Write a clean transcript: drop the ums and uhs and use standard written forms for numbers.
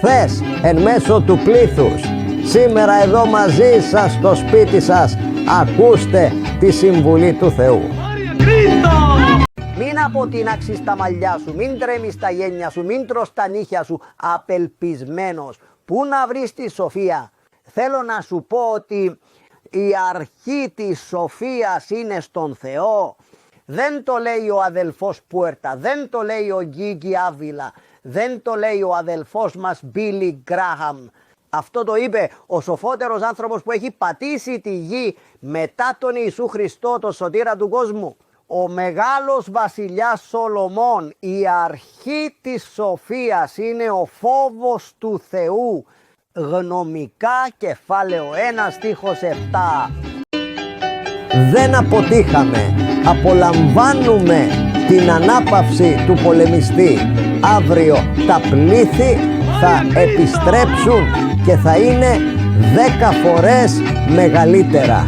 χθες εν μέσω του πλήθους, σήμερα εδώ μαζί σας στο σπίτι σας ακούστε τη συμβουλή του Θεού. Μην αποτινάξεις τα μαλλιά σου, μην τρέμεις τα γένια σου, μην τρως τα νύχια σου απελπισμένος. Πού να βρεις τη σοφία? Θέλω να σου πω ότι η αρχή της σοφίας είναι στον Θεό. Δεν το λέει ο αδελφός Πουέρτα, δεν το λέει ο Γκίγκι Άβυλα, δεν το λέει ο αδελφός μας Μπίλι Γκράχαμ. Αυτό το είπε ο σοφότερος άνθρωπος που έχει πατήσει τη γη μετά τον Ιησού Χριστό, τον σωτήρα του κόσμου. Ο μεγάλος βασιλιάς Σολομών. Η αρχή της σοφίας είναι ο φόβος του Θεού. Γνωμικά κεφάλαιο 1 στίχος 7. Δεν αποτύχαμε. Απολαμβάνουμε την ανάπαυση του πολεμιστή. Αύριο τα πλήθη θα επιστρέψουν και θα είναι 10 φορές μεγαλύτερα.